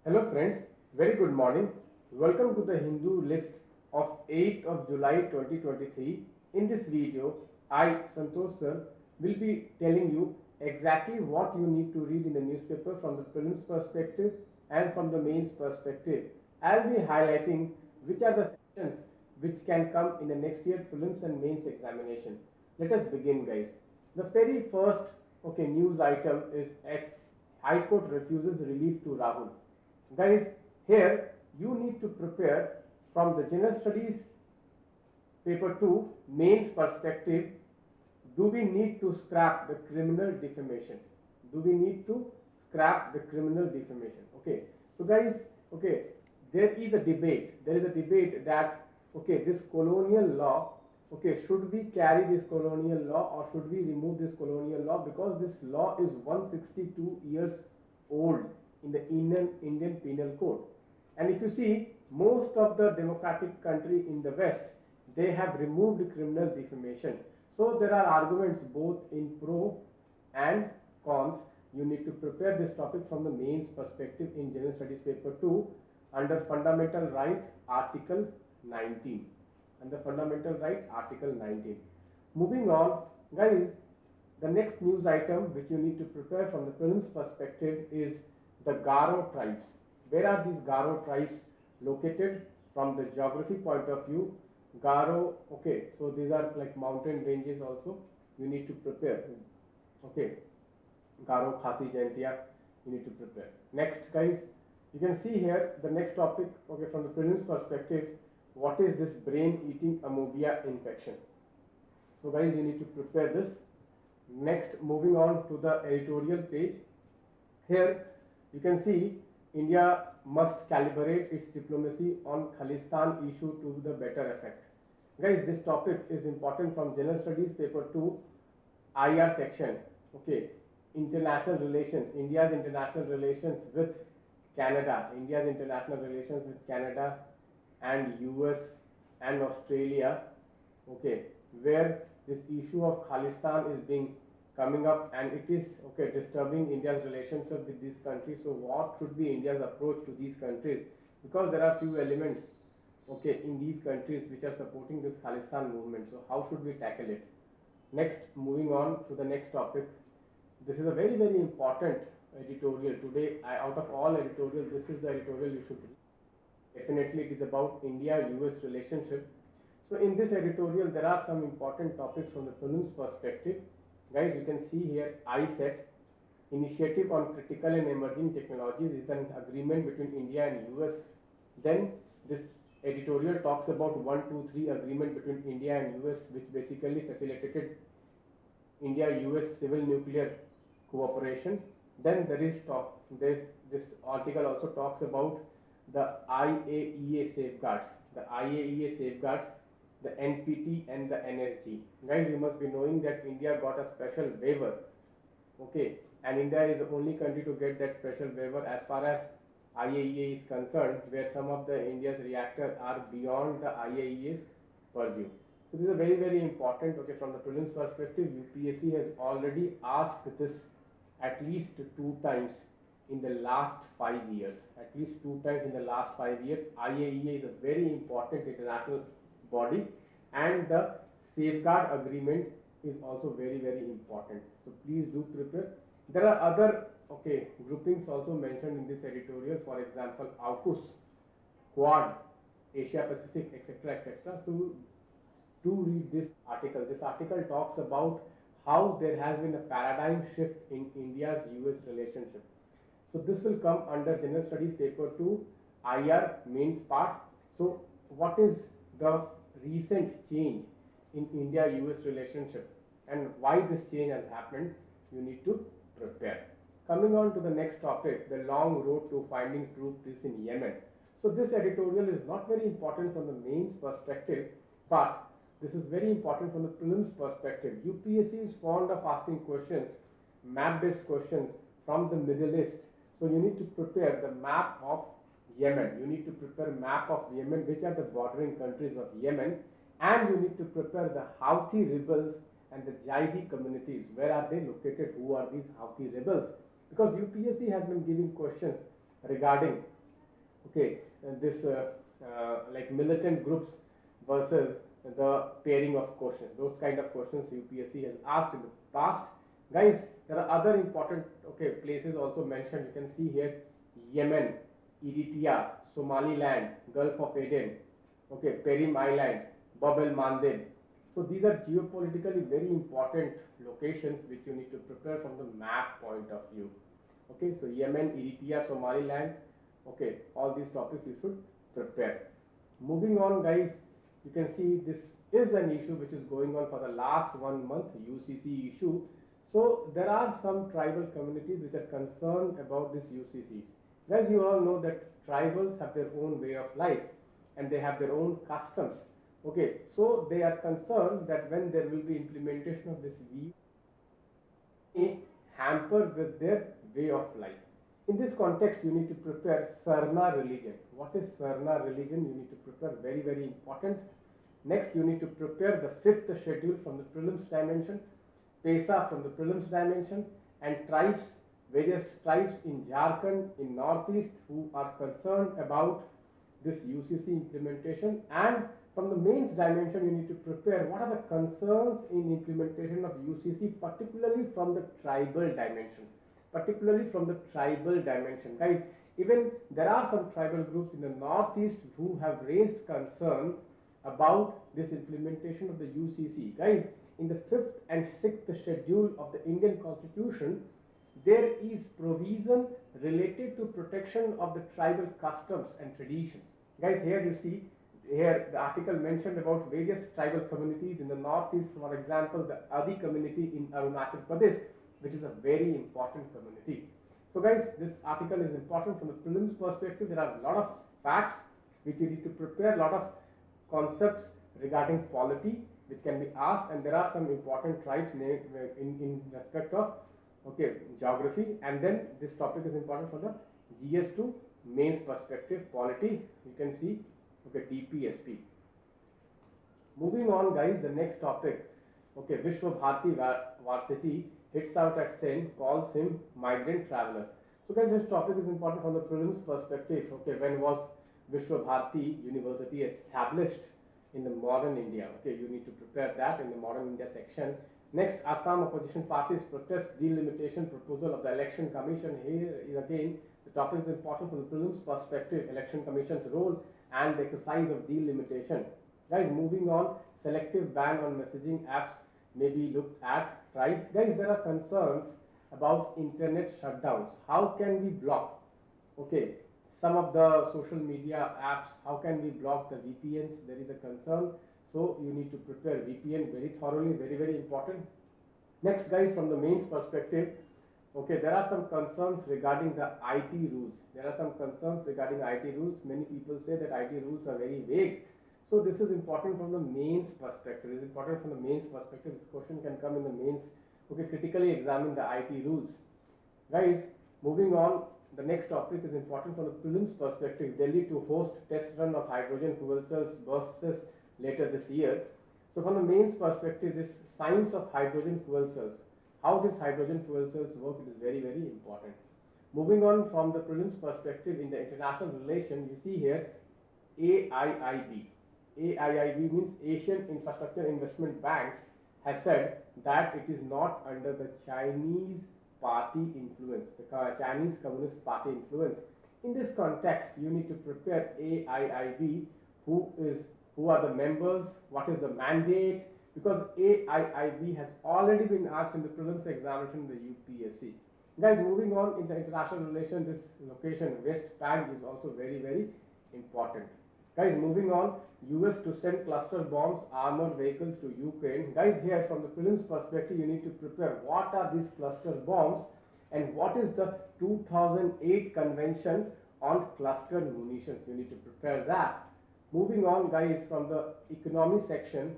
Hello friends, very good morning. Welcome to the Hindu list of 8th of July 2023. In this video, I, Santosh sir, will be telling you exactly what you need to read in the newspaper from the prelims perspective and from the mains perspective. I'll be highlighting which are the sections which can come in the next year prelims and mains examination. Let us begin, guys. The very first news item is High Court refuses relief to Rahul. Guys, here you need to prepare from the general studies paper 2 mains perspective. Do we need to scrap the criminal defamation? Do we need to scrap the criminal defamation? Okay, so guys, okay, there is a debate that this colonial law, should we carry this colonial law or should we remove this colonial law, because this law is 162 years old in the Indian Penal Code. And if you see, most of the democratic country in the West, they have removed criminal defamation. So there are arguments both in pro and cons. You need to prepare this topic from the mains perspective in General Studies paper 2 under Fundamental Right Article 19. Under Fundamental Right Article 19. Moving on, guys, the next news item which you need to prepare from the prelims perspective is the Garo tribes. Where are these Garo tribes located from the geography point of view? Garo, okay, so these are like mountain ranges also. You need to prepare. Okay, Garo, Khasi, Jaintia, you need to prepare. Next, guys, you can see here the next topic, okay, from the prelims perspective, what is this brain eating amoeba infection? So guys, you need to prepare this. Next, moving on to the editorial page. Here you can see India must calibrate its diplomacy on Khalistan issue to the better effect. Guys, this topic is important from General Studies paper 2 IR section. Okay, international relations, India's international relations with Canada, India's international relations with Canada and US and Australia. Okay, where this issue of Khalistan is being coming up, and it is disturbing India's relationship with these countries. So what should be India's approach to these countries, because there are few elements in these countries which are supporting this Khalistan movement. So how should we tackle it? Next, moving on to the next topic. This is a very important editorial today. Out of all editorial, this is the editorial you should read. Definitely it is about India-US relationship. So in this editorial, there are some important topics from the prelims perspective. Guys, you can see here ISET, Initiative on Critical and Emerging Technologies, is an agreement between India and US. Then this editorial talks about 123 agreement between India and US, which basically facilitated India-US civil nuclear cooperation. Then this article also talks about the IAEA safeguards, the NPT and the NSG. Guys, you must be knowing that India got a special waiver. Okay, and India is the only country to get that special waiver as far as IAEA is concerned, where some of the India's reactors are beyond the IAEA's purview. So this is a very important. Okay, from the prelims perspective, UPSC has already asked this at least 2 times in the last 5 years. At least 2 times in the last 5 years. IAEA is a very important international body, and the safeguard agreement is also very important. So please do prepare. There are other groupings also mentioned in this editorial. For example, AUKUS, Quad, Asia Pacific, etc. So do read this article. This article talks about how there has been a paradigm shift in India's US relationship. So this will come under General Studies paper 2 IR mains part. So what is the recent change in India US relationship and why this change has happened? You need to prepare. Coming on to the next topic, the long road to finding true peace in Yemen. So this editorial is not very important from the mains perspective, but this is very important from the prelims perspective. UPSC is fond of asking questions, map-based questions from the Middle East. So you need to prepare the map of Yemen. You need to prepare map of Yemen, which are the bordering countries of Yemen, and you need to prepare the Houthi rebels and the Jaidi communities. Where are they located? Who are these Houthi rebels? Because UPSC has been giving questions regarding Okay, this like militant groups versus the pairing of questions, those kind of questions UPSC has asked in the past. Guys, there are other important, okay, places also mentioned. You can see here: Yemen, Eritrea, Somaliland, Gulf of Aden, okay, Perim Island, Bab el Mandeb. So these are geopolitically very important locations which you need to prepare from the map point of view. Okay, so Yemen, Eritrea, Somaliland, okay, all these topics you should prepare. Moving on, guys, you can see this is an issue which is going on for the last 1 month, UCC issue. So there are some tribal communities which are concerned about this UCCs. Guys, you all know that tribals have their own way of life and they have their own customs. Okay, so they are concerned that when there will be implementation of this may hamper with their way of life. In this context, you need to prepare Sarna religion. What is Sarna religion? You need to prepare, very, very important. Next, you need to prepare the fifth schedule from the prelims dimension, Pesa from the prelims dimension, and tribes, various tribes in Jharkhand, in Northeast, who are concerned about this UCC implementation. And from the mains dimension, you need to prepare what are the concerns in implementation of UCC, particularly from the tribal dimension. Particularly from the tribal dimension. Guys, even there are some tribal groups in the Northeast who have raised concern about this implementation of the UCC. Guys, in the 5th and 6th schedule of the Indian Constitution, there is provision related to protection of the tribal customs and traditions. Guys, here you see, here the article mentioned about various tribal communities in the Northeast. For example, the Adi community in Arunachal Pradesh, which is a very important community. So guys, this article is important from the prelims perspective. There are a lot of facts which you need to prepare, a lot of concepts regarding polity which can be asked, and there are some important tribes in respect of, okay, geography. And then this topic is important for the GS2 mains perspective, polity. You can see, okay, DPSP. Moving on, guys, the next topic. Okay, Vishwa Bharati Varsity hits out at Sen, calls him migrant traveler. So, guys, this topic is important from the prelims perspective. Okay, when was Vishwa Bharati University established in the modern India? Okay, you need to prepare that in the modern India section. Next, Assam opposition parties protest delimitation proposal of the election commission. Here is again the topic is important from the prelims perspective, election commission's role and the exercise of delimitation. Guys, moving on, selective ban on messaging apps may be looked at. Right, guys, there are concerns about internet shutdowns. How can we block, okay, some of the social media apps? How can we block the VPNs? There is a concern. So you need to prepare VPN very thoroughly, very, very important. Next, guys, from the mains perspective, okay, there are some concerns regarding the IT rules. There are some concerns regarding IT rules. Many people say that IT rules are very vague. So this is important from the mains perspective. It is important from the mains perspective. This question can come in the mains. Okay, critically examine the IT rules. Guys, moving on, the next topic is important from the prelims perspective. Delhi to host test run of hydrogen fuel cells buses later this year. So from the mains perspective, this science of hydrogen fuel cells, how this hydrogen fuel cells work, it is very, very important. Moving on from the prelims perspective, in the international relation, you see here AIIB. AIIB means Asian Infrastructure Investment Banks has said that it is not under the Chinese party influence, the Chinese Communist Party influence. In this context, you need to prepare AIIB, who are the members, what is the mandate, because AIIB has already been asked in the prelims examination in the UPSC. Guys, moving on in the international relation, this location West Bank is also very, very important. Guys, moving on, US to send cluster bombs, armored vehicles to Ukraine. Guys, here from the prelims perspective, you need to prepare what are these cluster bombs and what is the 2008 convention on cluster munitions. You need to prepare that. Moving on, guys, from the economy section,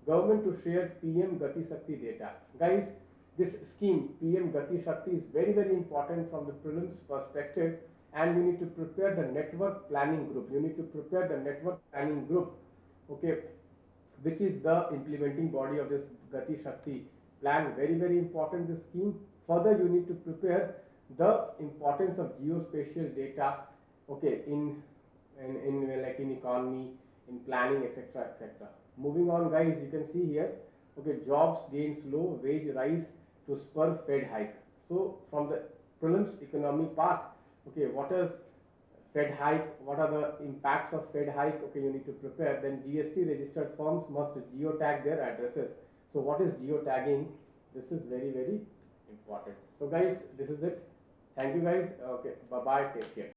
government to share PM Gati Shakti data. Guys, this scheme PM Gati Shakti is very, very important from the prelims perspective, and you need to prepare the network planning group. You need to prepare the network planning group, okay, which is the implementing body of this Gati Shakti plan. Very, very important, this scheme. Further, you need to prepare the importance of geospatial data, okay, in in like in economy, in planning, etc., etc. Moving on, guys, you can see here. Okay, jobs gain slow, wage rise to spur Fed hike. So from the prelims economy part, okay, what is Fed hike? What are the impacts of Fed hike? Okay, you need to prepare. Then GST registered firms must geotag their addresses. So what is geotagging? This is very, very important. So guys, this is it. Thank you guys. Okay, bye bye. Take care.